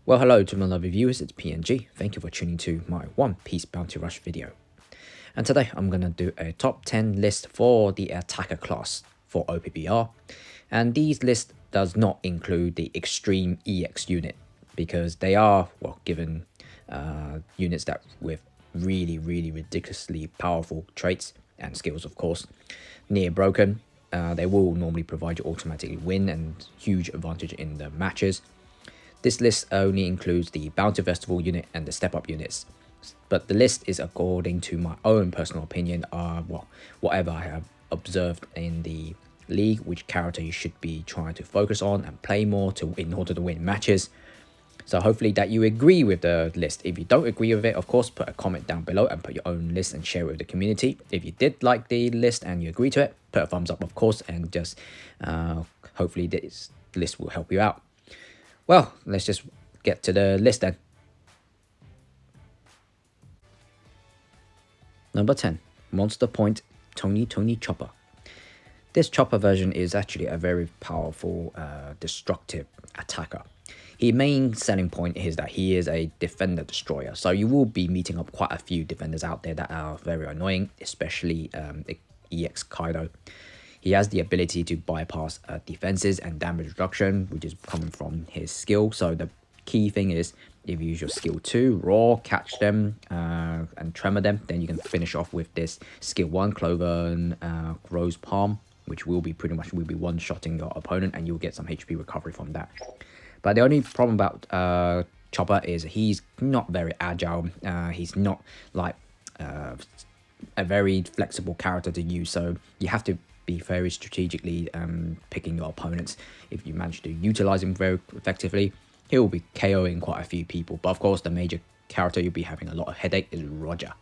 Well, hello to my lovely viewers, it's PNG. Thank you for tuning to my One Piece Bounty Rush video. And today I'm going to do a top 10 list for the attacker class for Opbr. And these lists does not include the extreme EX unit because they are, well, given units that with really ridiculously powerful traits and skills, of course. Near broken, they will normally provide you automatically win and huge advantage in the matches. This list only includes the Bounty Festival unit and the Step Up units, but the list is according to my own personal opinion, well, whatever I have observed in the league, which character you should be trying to focus on and play more in order to win matches. So hopefully that you agree with the list. If you don't agree with it, of course, put a comment down below and put your own list and share it with the community. If you did like the list and you agree to it, put a thumbs up, of course, and just hopefully this list will help you out. Well, let's just get to the list then. Number 10, Monster Point Tony Chopper. This Chopper version is actually a very powerful, destructive attacker. His main selling point is that he is a defender destroyer, so you will be meeting up quite a few defenders out there that are very annoying, especially EX Kaido. He has the ability to bypass defenses and damage reduction, which is coming from his skill. So the key thing is, if you use your skill 2, Raw, catch them and tremor them, then you can finish off with this skill 1, Cloven Rose Palm, which will be pretty much one-shotting your opponent, and you'll get some HP recovery from that. But the only problem about Chopper is he's not very agile. He's not like a very flexible character to use, so you have to be very strategically picking your opponents. If you manage to utilize him very effectively, he'll be KOing quite a few people. But of course, the major character you'll be having a lot of headache is Roger.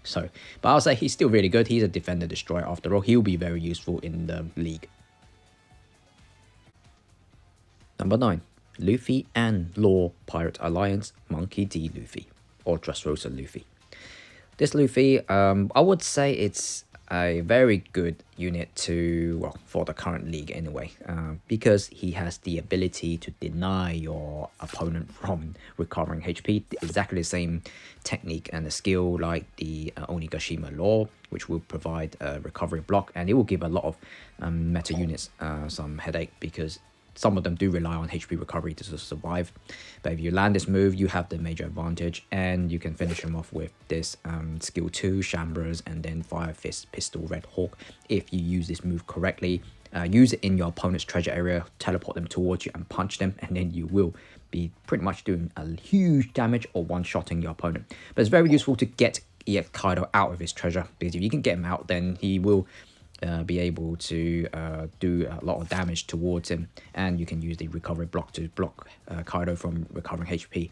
So, but I'll say he's still really good. He's a defender destroyer after all. He'll be very useful in the league. Number 9, Luffy and Law Pirate Alliance Monkey D. Luffy, or Dressrosa Luffy. This Luffy, I would say it's a very good unit for the current league anyway, because he has the ability to deny your opponent from recovering HP. Exactly the same technique and the skill like the Onigashima Law, which will provide a recovery block, and it will give a lot of meta units some headache because some of them do rely on HP recovery to survive. But if you land this move, you have the major advantage, and you can finish him off with this skill 2, Chambers, and then Fire Fist, Pistol, Red Hawk. If you use this move correctly, use it in your opponent's treasure area, teleport them towards you and punch them, and then you will be pretty much doing a huge damage or one-shotting your opponent. But it's very useful to get EX Kaido out of his treasure, because if you can get him out, then he will be able to do a lot of damage towards him, and you can use the recovery block to block Kaido from recovering HP.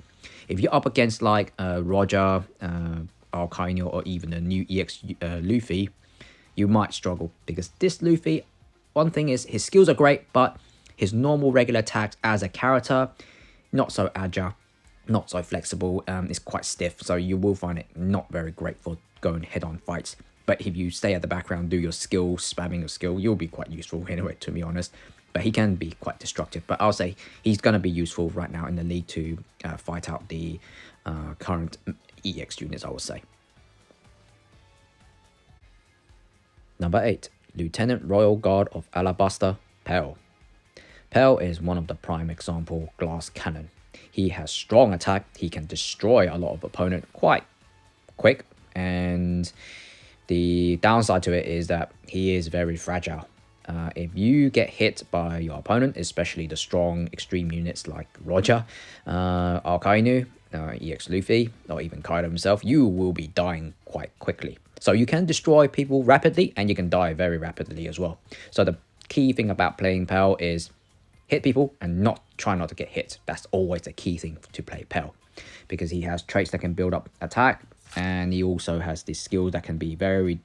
If you're up against like Roger, Alkaino, or even a new EX Luffy, you might struggle, because this Luffy, one thing is his skills are great, but his normal regular attacks as a character, not so agile, not so flexible, is quite stiff, so you will find it not very great for going head-on fights. But if you stay at the background, do your skill, spamming your skill, you'll be quite useful anyway, to be honest. But he can be quite destructive. But I'll say he's going to be useful right now in the league to fight out the current EX units, I would say. Number 8, Lieutenant Royal Guard of Alabasta, Pearl. Pearl is one of the prime example glass cannon. He has strong attack. He can destroy a lot of opponent quite quick, and the downside to it is that he is very fragile. If you get hit by your opponent, especially the strong extreme units like Roger, Alkaino, EX Luffy, or even Kaido himself, you will be dying quite quickly. So you can destroy people rapidly, and you can die very rapidly as well. So the key thing about playing Pearl is hit people and try not to get hit. That's always the key thing to play Pearl, because he has traits that can build up attack, and he also has this skill that can be very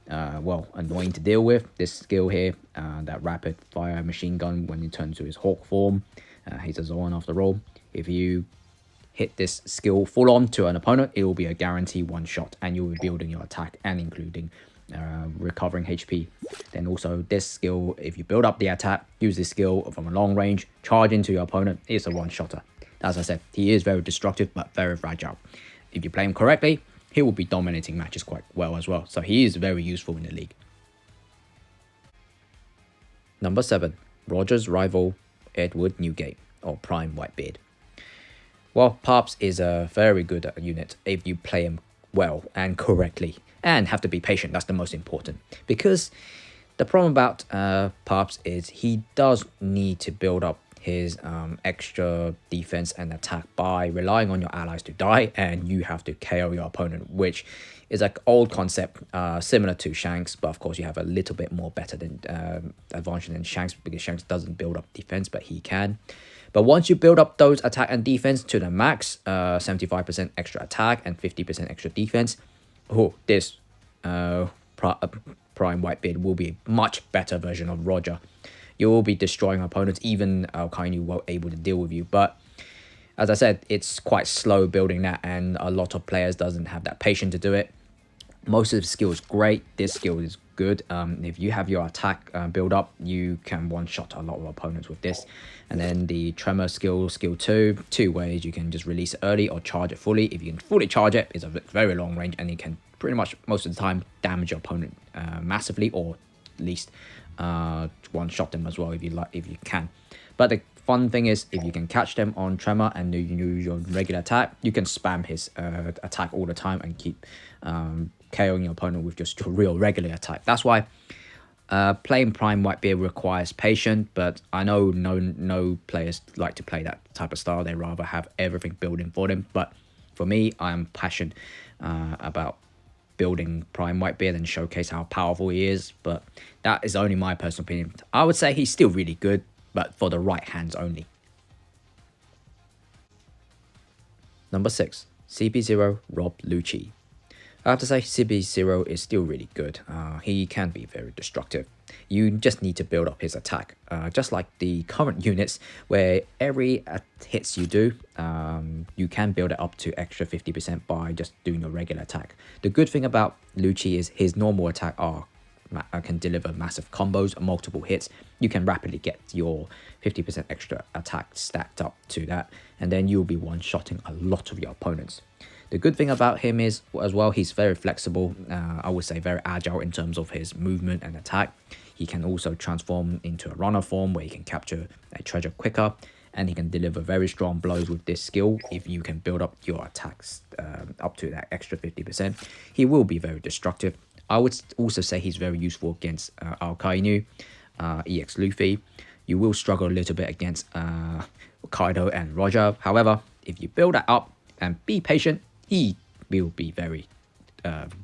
annoying to deal with. This skill here, that rapid fire machine gun when he turns to his hawk form. He's a Zoan after all. If you hit this skill full on to an opponent, it will be a guarantee one shot, and you'll be building your attack and including recovering HP. Then also this skill, if you build up the attack, use this skill from a long range, charge into your opponent, it's a one-shotter. As I said, he is very destructive but very fragile. If you play him correctly, he will be dominating matches quite well as well. So he is very useful in the league. Number 7. Roger's rival, Edward Newgate, or Prime Whitebeard. Well, Pops is a very good unit if you play him well and correctly, and have to be patient. That's the most important, because the problem about Pops is he does need to build up his extra defense and attack by relying on your allies to die, and you have to KO your opponent, which is like old concept, similar to Shanks, but of course you have a little bit more better than advantage than Shanks, because Shanks doesn't build up defense, but he can. But once you build up those attack and defense to the max, 75% extra attack and 50% extra defense, this Prime Whitebeard will be a much better version of Roger. You will be destroying opponents, even Kainu won't able to deal with you. But as I said, it's quite slow building that, and a lot of players doesn't have that patience to do it. Most of the skill is great. This skill is good. If you have your attack build up, you can one-shot a lot of opponents with this. And then the Tremor skill 2, two ways. You can just release it early or charge it fully. If you can fully charge it, it's a very long range, and you can pretty much most of the time damage your opponent massively, or at least one-shot them as well if you can. But the fun thing is, if you can catch them on Tremor and you use your regular attack, you can spam his attack all the time and keep KOing your opponent with just your real regular attack. That's why playing Prime Whitebeard requires patience, but I know no players like to play that type of style. They rather have everything built in for them. But for me, I'm passionate about building Prime Whitebeard and showcase how powerful he is. But that is only my personal opinion. I would say he's still really good, but for the right hands only. Number 6. CB0 Rob Lucci. I have to say CB0 is still really good. He can be very destructive. You just need to build up his attack. Just like the current units, where every hits you do, you can build it up to extra 50% by just doing your regular attack. The good thing about Lucci is his normal attack can deliver massive combos, multiple hits. You can rapidly get your 50% extra attack stacked up to that, and then you'll be one-shotting a lot of your opponents. The good thing about him is, as well, he's very flexible. I would say very agile in terms of his movement and attack. He can also transform into a runner form where he can capture a treasure quicker, and he can deliver very strong blows with this skill. If you can build up your attacks up to that extra 50%, he will be very destructive. I would also say he's very useful against Kainu, EX Luffy. You will struggle a little bit against Kaido and Roger. However, if you build that up and be patient, he will be very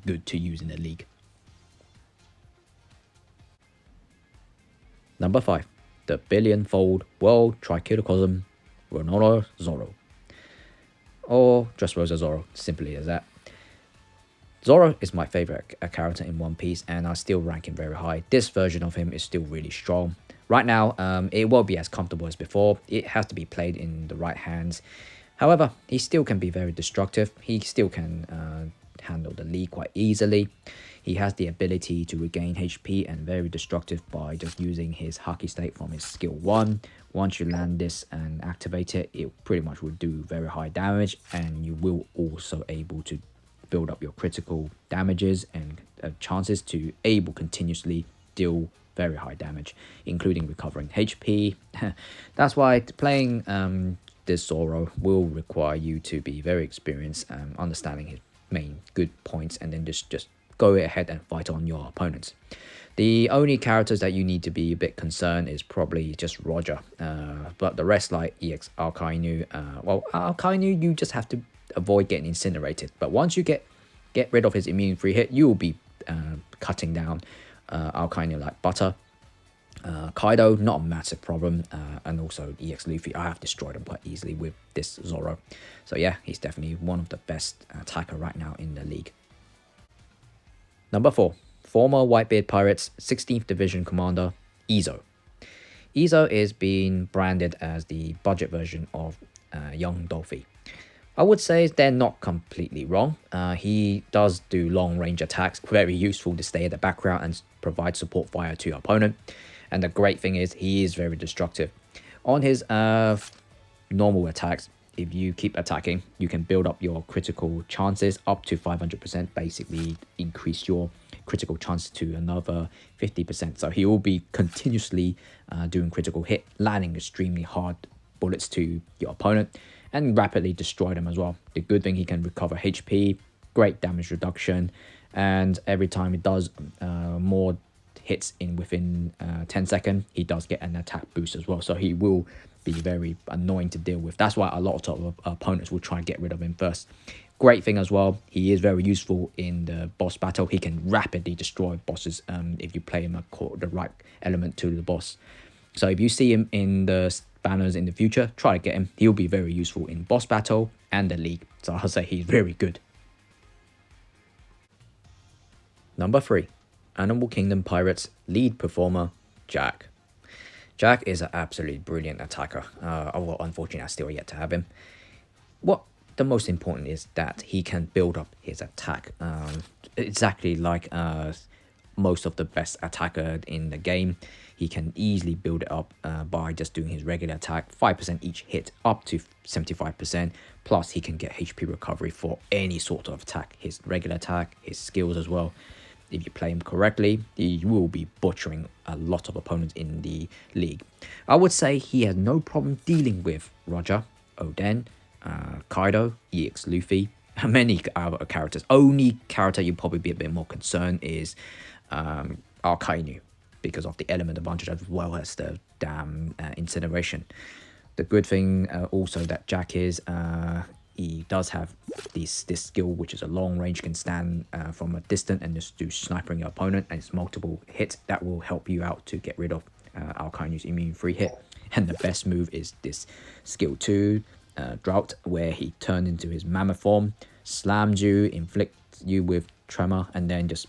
good to use in the league. Number 5. The Billionfold World Trichotillosm Ronoro Zoro. Or Dressrosa Zoro, simply as that. Zoro is my favorite character in One Piece, and I still rank him very high. This version of him is still really strong. Right now, it won't be as comfortable as before. It has to be played in the right hands. However, he still can be very destructive. He still can handle the league quite easily. He has the ability to regain HP and very destructive by just using his Haki state from his skill 1. Once you land this and activate it, it pretty much will do very high damage, and you will also able to build up your critical damages and chances to able continuously deal very high damage, including recovering HP. That's why playing this Zoro will require you to be very experienced, understanding his main good points, and then just go ahead and fight on your opponents. The only characters that you need to be a bit concerned is probably just Roger, but the rest, like EX Kainu, Kainu, you just have to avoid getting incinerated. But once you get rid of his immune free hit, you will be cutting down Kainu like butter. Kaido, not a massive problem, and also EX Luffy, I have destroyed him quite easily with this Zoro. So yeah, he's definitely one of the best attacker right now in the league. Number 4, former Whitebeard Pirates 16th Division Commander Izo. Izo is being branded as the budget version of Young Dolphy. I would say they're not completely wrong. He does do long range attacks, very useful to stay at the background and provide support fire to your opponent. And the great thing is he is very destructive. On his normal attacks, if you keep attacking, you can build up your critical chances up to 500%, basically increase your critical chance to another 50%. So he will be continuously doing critical hit, landing extremely hard bullets to your opponent and rapidly destroy them as well. The good thing, he can recover HP, great damage reduction, and every time it does more hits in within 10 seconds, he does get an attack boost as well. So he will be very annoying to deal with. That's why a lot of opponents will try and get rid of him first. Great thing as well, he is very useful in the boss battle. He can rapidly destroy bosses if you play him the right element to the boss. So if you see him in the banners in the future, try to get him. He'll be very useful in boss battle and the league. So I'll say he's very good. Number 3, Animal Kingdom Pirates lead performer, Jack. Jack is an absolutely brilliant attacker. Well, unfortunately, I still yet to have him. What the most important is that he can build up his attack. Exactly like most of the best attacker in the game. He can easily build it up by just doing his regular attack, 5% each hit, up to 75%. Plus, he can get HP recovery for any sort of attack. His regular attack, his skills as well. If you play him correctly, he will be butchering a lot of opponents in the league. I would say he has no problem dealing with Roger, Oden, Kaido, EX Luffy, many other characters. Only character you'd probably be a bit more concerned is Akainu, because of the element advantage as well as the damn incineration. The good thing also that Jack is, he does have this skill, which is a long range, can stand from a distance and just do sniping your opponent, and it's multiple hits that will help you out to get rid of Alkainu's immune free hit. And the best move is this skill 2, Drought, where he turns into his mammoth form, slams you, inflicts you with tremor, and then just,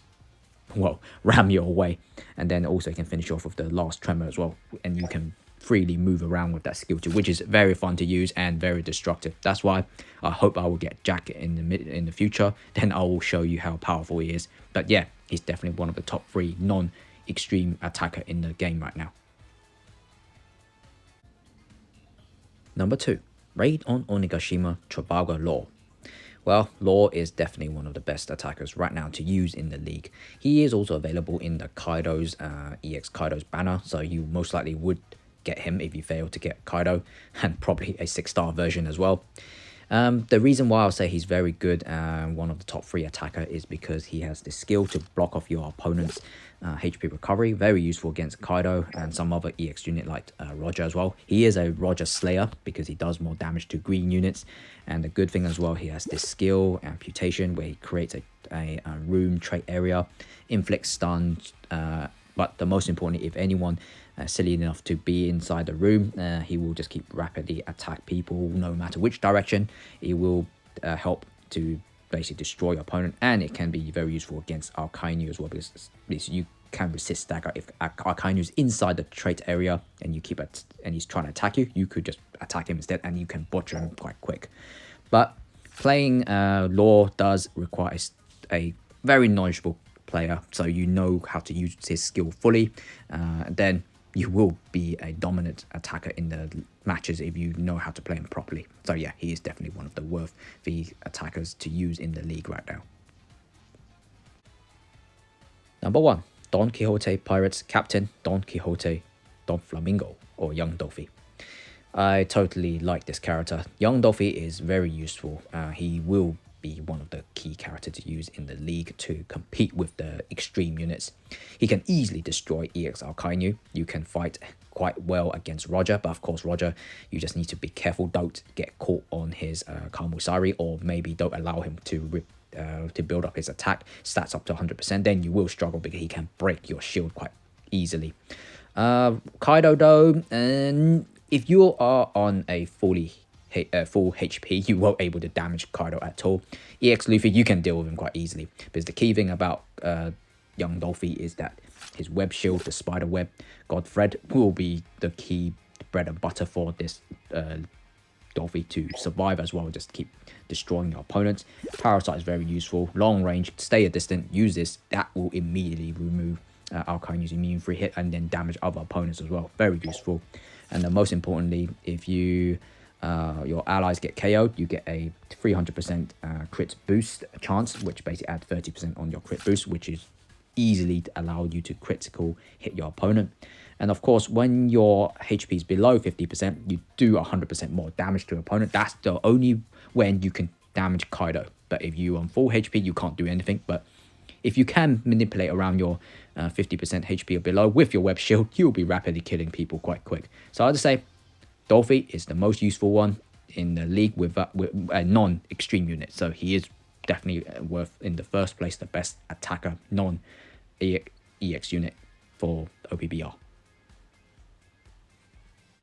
well, ram you away. And then also you can finish off with the last tremor as well, and you can freely move around with that skill 2, which is very fun to use and very destructive. That's why I hope I will get Jack in the future. Then I will show you how powerful he is. But yeah, he's definitely one of the top 3 non-extreme attacker in the game right now. Number 2, Raid on Onigashima Trafalgar Law. Well, Law is definitely one of the best attackers right now to use in the league. He is also available in the Kaido's EX Kaido's banner, so you most likely would get him if you fail to get Kaido, and probably a 6-star version as well. The reason why I'll say he's very good, one of the top 3 attacker, is because he has the skill to block off your opponent's HP recovery. Very useful against Kaido and some other EX unit like Roger as well. He is a Roger Slayer because he does more damage to green units. And the good thing as well, he has this skill, Amputation, where he creates a room trait area, inflicts stun, but the most importantly, if anyone silly enough to be inside the room, he will just keep rapidly attack people no matter which direction. It will help to basically destroy your opponent, and it can be very useful against Akainu as well, because you can resist stagger. If Akainu is inside the trait area and you keep it and he's trying to attack you, you could just attack him instead, and you can butcher him quite quick. But playing Law does require a very knowledgeable player, so you know how to use his skill fully. Then you will be a dominant attacker in the matches if you know how to play him properly. So yeah, he is definitely one of the worthy attackers to use in the league right now. Number 1, Don Quixote Pirates Captain Don Quixote Don Flamingo, or Young Dolphy. I totally like this character. Young Dolphy is very useful. He will be one of the key characters to use in the league to compete with the extreme units. He can easily destroy EX Alkainu. You can fight quite well against Roger, but of course Roger, you just need to be careful. Don't get caught on his Kamusari, or maybe don't allow him to build up his attack stats up to 100%. Then you will struggle because he can break your shield quite easily. Kaido though, and if you are on a full HP, you won't able to damage Kaido at all. EX Luffy, you can deal with him quite easily, because the key thing about Young Dolphy is that his web shield, the spider web Godfred, will be the key bread and butter for this Dolphy to survive as well. Just keep destroying your opponents. Parasite is very useful, long range, stay a distant, use this, that will immediately remove Alkainu's immune free hit and then damage other opponents as well. Very useful. And then most importantly, if you your allies get KO'd, you get a 300% crit boost chance, which basically adds 30% on your crit boost, which is easily allow you to critical hit your opponent. And of course, when your HP is below 50%, you do 100% more damage to your opponent. That's the only when you can damage Kaido. But if you on full HP, you can't do anything. But if you can manipulate around your 50% HP or below with your web shield, you'll be rapidly killing people quite quick. So I'd say Dolphy is the most useful one in the league with a non-extreme unit. So he is definitely worth in the first place the best attacker non-EX unit for OPBR.